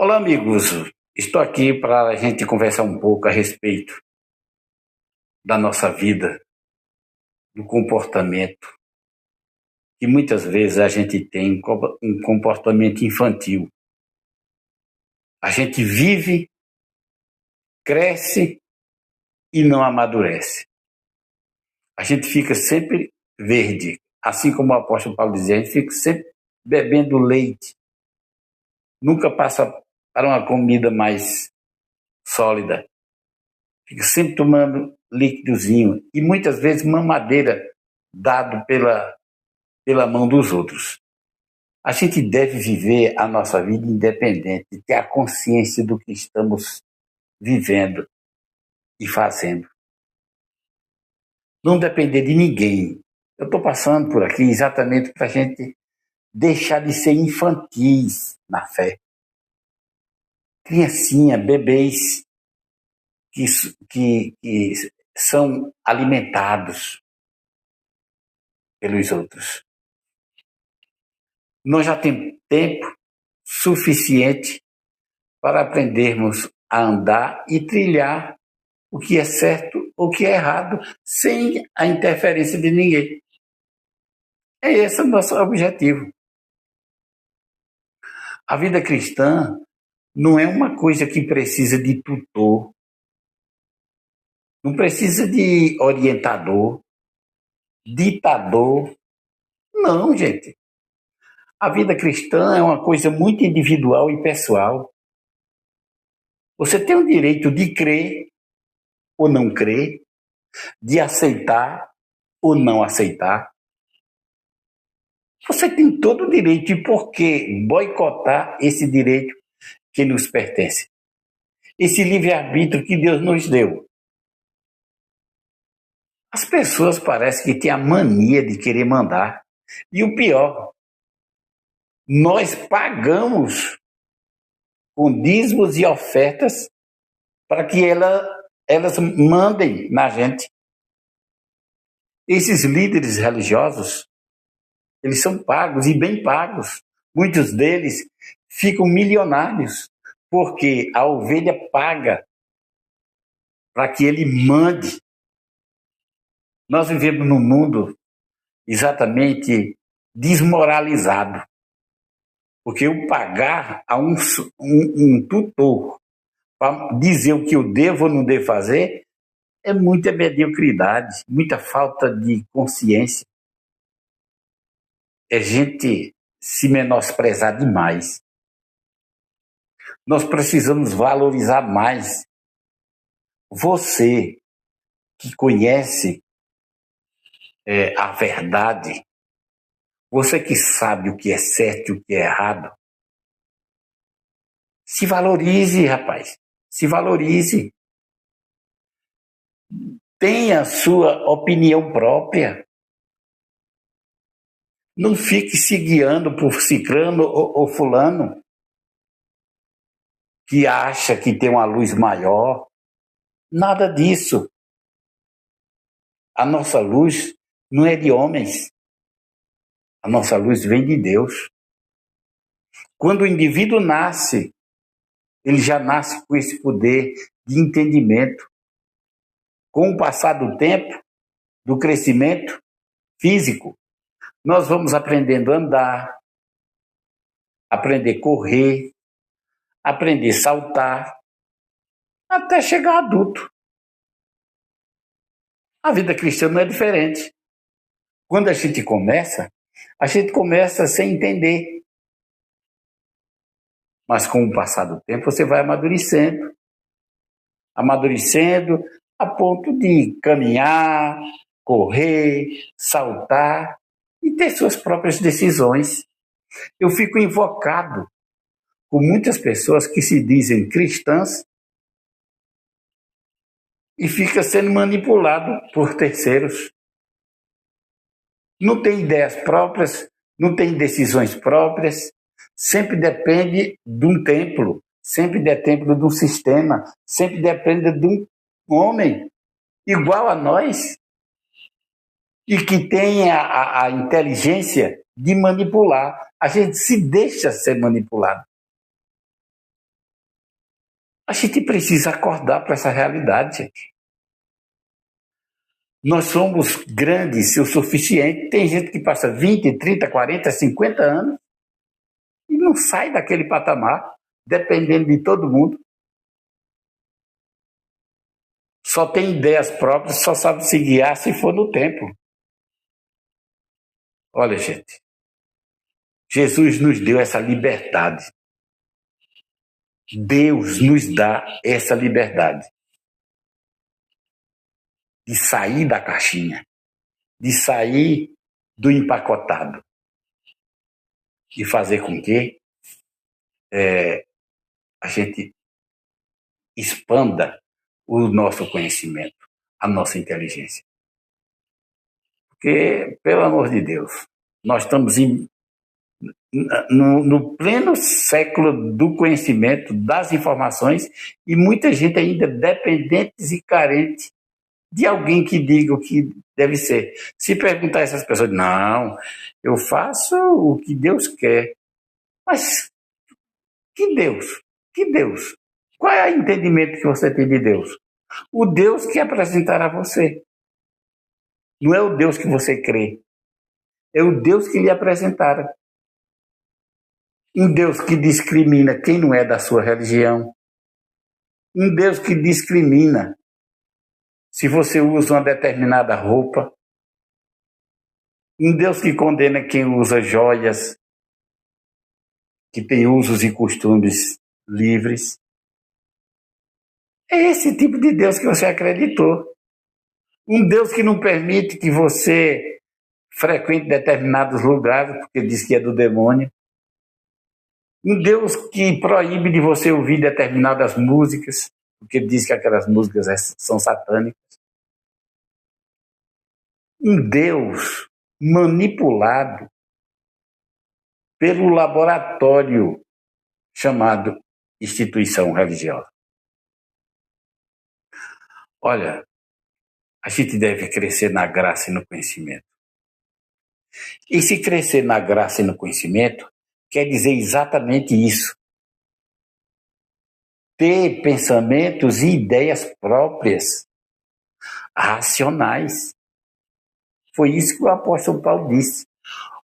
Olá, amigos. Estou aqui para a gente conversar um pouco a respeito da nossa vida, do comportamento, que muitas vezes a gente tem um comportamento infantil. A gente vive, cresce e não amadurece. A gente fica sempre verde, assim como o apóstolo Paulo dizia, a gente fica sempre bebendo leite. Nunca passa para uma comida mais sólida. Fica sempre tomando líquidozinho e muitas vezes mamadeira dado pela mão dos outros. A gente deve viver a nossa vida independente, ter a consciência do que estamos vivendo e fazendo. Não depender de ninguém. Eu estou passando por aqui exatamente para a gente deixar de ser infantis na fé. Criancinha, bebês que são alimentados pelos outros. Nós já temos tempo suficiente para aprendermos a andar e trilhar o que é certo ou o que é errado, sem a interferência de ninguém. É esse o nosso objetivo. A vida cristã não é uma coisa que precisa de tutor, não precisa de orientador, ditador. Não, gente. A vida cristã é uma coisa muito individual e pessoal. Você tem o direito de crer ou não crer, de aceitar ou não aceitar. Você tem todo o direito, e por que boicotar esse direito que nos pertence? Esse livre-arbítrio que Deus nos deu. As pessoas parecem que têm a mania de querer mandar. E o pior, nós pagamos com dízimos e ofertas para que elas mandem na gente. Esses líderes religiosos, eles são pagos e bem pagos. Muitos deles ficam milionários, porque a ovelha paga para que ele mande. Nós vivemos num mundo exatamente desmoralizado, porque eu pagar a um tutor para dizer o que eu devo ou não devo fazer é muita mediocridade, muita falta de consciência. É gente se menosprezar demais. Nós precisamos valorizar mais. Você que conhece a verdade, você que sabe o que é certo e o que é errado, se valorize, rapaz. Se valorize. Tenha sua opinião própria. Não fique se guiando por ciclano ou fulano que acha que tem uma luz maior. Nada disso. A nossa luz não é de homens. A nossa luz vem de Deus. Quando o indivíduo nasce, ele já nasce com esse poder de entendimento. Com o passar do tempo, do crescimento físico, nós vamos aprendendo a andar, aprender a correr, aprender a saltar, até chegar adulto. A vida cristã não é diferente. Quando a gente começa sem entender. Mas com o passar do tempo, você vai amadurecendo a ponto de caminhar, correr, saltar e ter suas próprias decisões. Eu fico invocado com muitas pessoas que se dizem cristãs e fica sendo manipulado por terceiros. Não tem ideias próprias, não tem decisões próprias, sempre depende de um templo, sempre depende de um sistema, sempre depende de um homem igual a nós e que tem a inteligência de manipular. A gente se deixa ser manipulado. A gente precisa acordar para essa realidade, gente. Nós somos grandes o suficiente. Tem gente que passa 20, 30, 40, 50 anos e não sai daquele patamar, dependendo de todo mundo. Só tem ideias próprias, só sabe se guiar se for no tempo. Olha, gente, Jesus nos deu essa liberdade. Deus nos dá essa liberdade de sair da caixinha, de sair do empacotado e fazer com que a gente expanda o nosso conhecimento, a nossa inteligência. Porque, pelo amor de Deus, nós estamos no pleno século do conhecimento, das informações, e muita gente ainda dependentes e carente de alguém que diga o que deve ser. Se perguntar a essas pessoas, não, eu faço o que Deus quer. Mas que Deus? Que Deus? Qual é o entendimento que você tem de Deus? O Deus que apresentará a você. Não é o Deus que você crê. É o Deus que lhe apresentaram. Um Deus que discrimina quem não é da sua religião. Um Deus que discrimina se você usa uma determinada roupa. Um Deus que condena quem usa joias, que tem usos e costumes livres. É esse tipo de Deus que você acreditou. Um Deus que não permite que você frequente determinados lugares, porque diz que é do demônio. Um Deus que proíbe de você ouvir determinadas músicas, porque diz que aquelas músicas são satânicas. Um Deus manipulado pelo laboratório chamado instituição religiosa. Olha, a gente deve crescer na graça e no conhecimento. E se crescer na graça e no conhecimento, quer dizer exatamente isso. Ter pensamentos e ideias próprias, racionais. Foi isso que o apóstolo Paulo disse.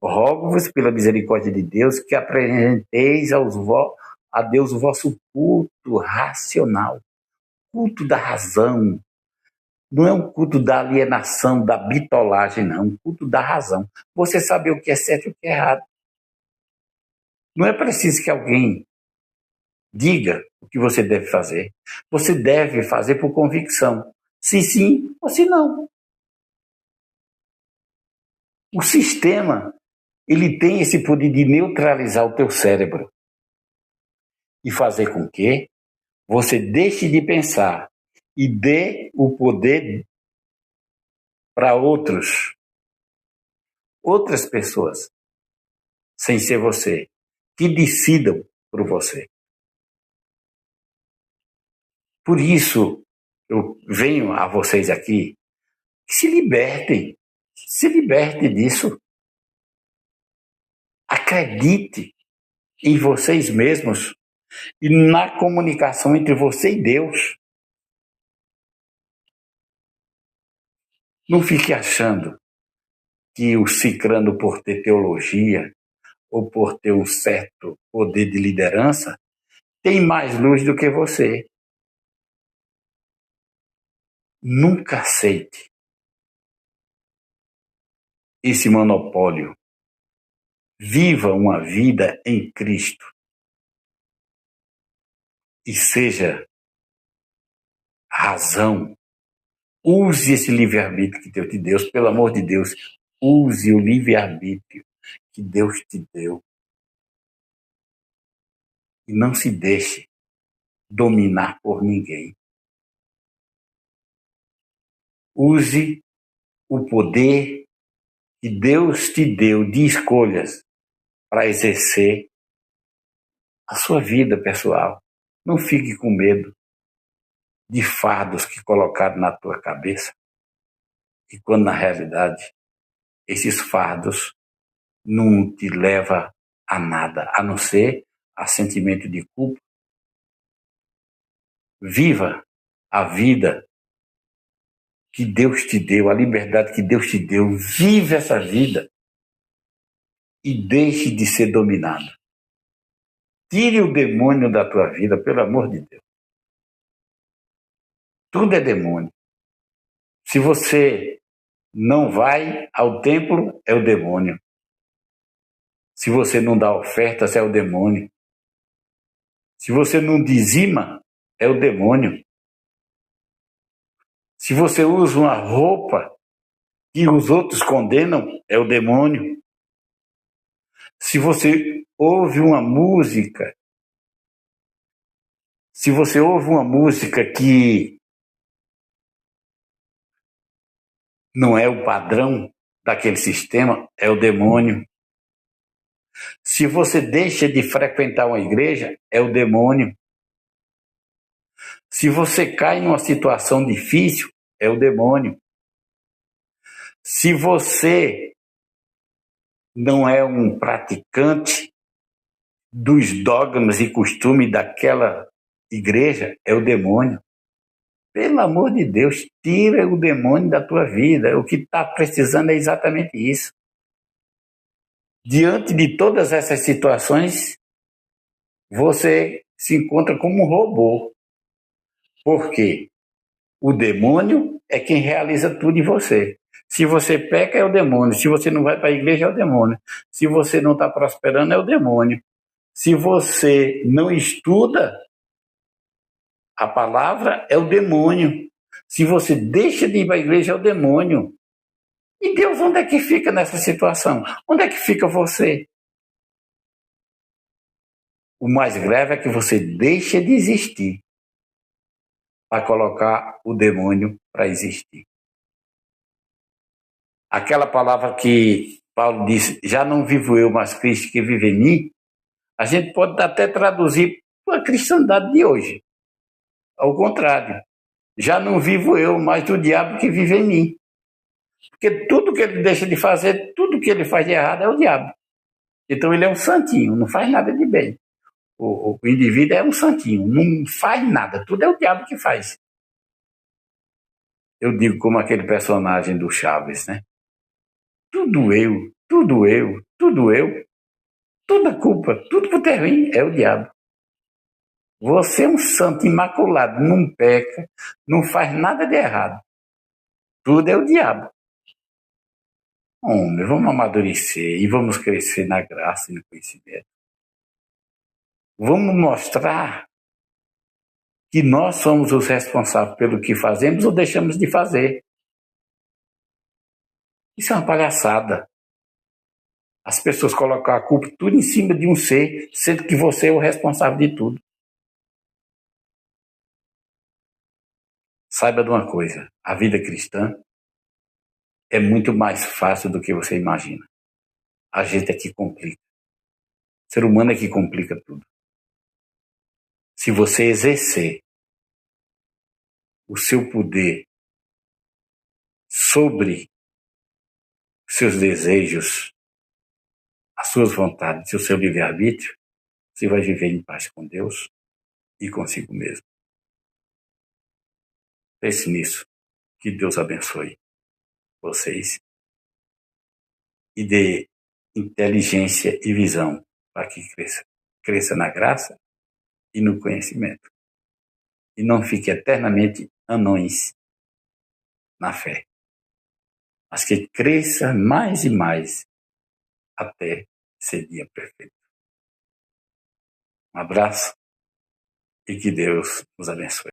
Rogo-vos pela misericórdia de Deus que apresenteis a Deus o vosso culto racional, culto da razão. Não é um culto da alienação, da bitolagem, não. É um culto da razão. Você sabe o que é certo e o que é errado. Não é preciso que alguém diga o que você deve fazer. Você deve fazer por convicção. Se sim ou se não. O sistema, ele tem esse poder de neutralizar o teu cérebro e fazer com que você deixe de pensar e dê o poder para outras pessoas, sem ser você, que decidam por você. Por isso, eu venho a vocês aqui, que se libertem disso. Acredite em vocês mesmos e na comunicação entre você e Deus. Não fique achando que o cicrano, por ter teologia ou por ter um certo poder de liderança, tem mais luz do que você. Nunca aceite esse monopólio. Viva uma vida em Cristo e seja razão. Use esse livre-arbítrio que Deus te deu, pelo amor de Deus, use o livre-arbítrio que Deus te deu. E não se deixe dominar por ninguém. Use o poder que Deus te deu de escolhas para exercer a sua vida pessoal. Não fique com medo de fardos que colocaram na tua cabeça. E quando na realidade esses fardos não te levam a nada, a não ser a sentimento de culpa Viva a vida que Deus te deu, a liberdade que Deus te deu. Vive essa vida e deixe de ser dominado. Tire o demônio da tua vida, pelo amor de Deus. Tudo é demônio. Se você não vai ao templo, é o demônio. Se você não dá ofertas, é o demônio. Se você não dizima, é o demônio. Se você usa uma roupa que os outros condenam, é o demônio. Se você ouve uma música, que não é o padrão daquele sistema, é o demônio. Se você deixa de frequentar uma igreja, é o demônio. Se você cai numa situação difícil, é o demônio. Se você não é um praticante dos dogmas e costumes daquela igreja, é o demônio. Pelo amor de Deus, tira o demônio da tua vida. O que está precisando é exatamente isso. Diante de todas essas situações, você se encontra como um robô. Por quê? O demônio é quem realiza tudo em você. Se você peca, é o demônio. Se você não vai para a igreja, é o demônio. Se você não está prosperando, é o demônio. Se você não estuda a palavra, é o demônio. Se você deixa de ir para a igreja, é o demônio. E Deus, onde é que fica nessa situação? Onde é que fica você? O mais grave é que você deixa de existir para colocar o demônio para existir. Aquela palavra que Paulo disse, já não vivo eu, mas Cristo que vive em mim, a gente pode até traduzir para a cristandade de hoje. Ao contrário, já não vivo eu, mas o diabo que vive em mim. Porque tudo que ele deixa de fazer, tudo que ele faz de errado é o diabo. Então ele é um santinho, não faz nada de bem. O indivíduo é um santinho, não faz nada, tudo é o diabo que faz. Eu digo como aquele personagem do Chaves, né? Tudo eu, tudo eu, tudo eu. Toda culpa, tudo que é ruim é o diabo. Você é um santo imaculado, não peca, não faz nada de errado. Tudo é o diabo. Homem, vamos amadurecer e vamos crescer na graça e no conhecimento. Vamos mostrar que nós somos os responsáveis pelo que fazemos ou deixamos de fazer. Isso é uma palhaçada. As pessoas colocam a culpa tudo em cima de um ser, sendo que você é o responsável de tudo. Saiba de uma coisa, a vida cristã é muito mais fácil do que você imagina. A gente é que complica. O ser humano é que complica tudo. Se você exercer o seu poder sobre seus desejos, as suas vontades e o seu livre-arbítrio, você vai viver em paz com Deus e consigo mesmo. Pense nisso. Que Deus abençoe vocês e dê inteligência e visão para que cresça na graça e no conhecimento. E não fique eternamente anões na fé, mas que cresça mais e mais até ser dia perfeito. Um abraço e que Deus nos abençoe.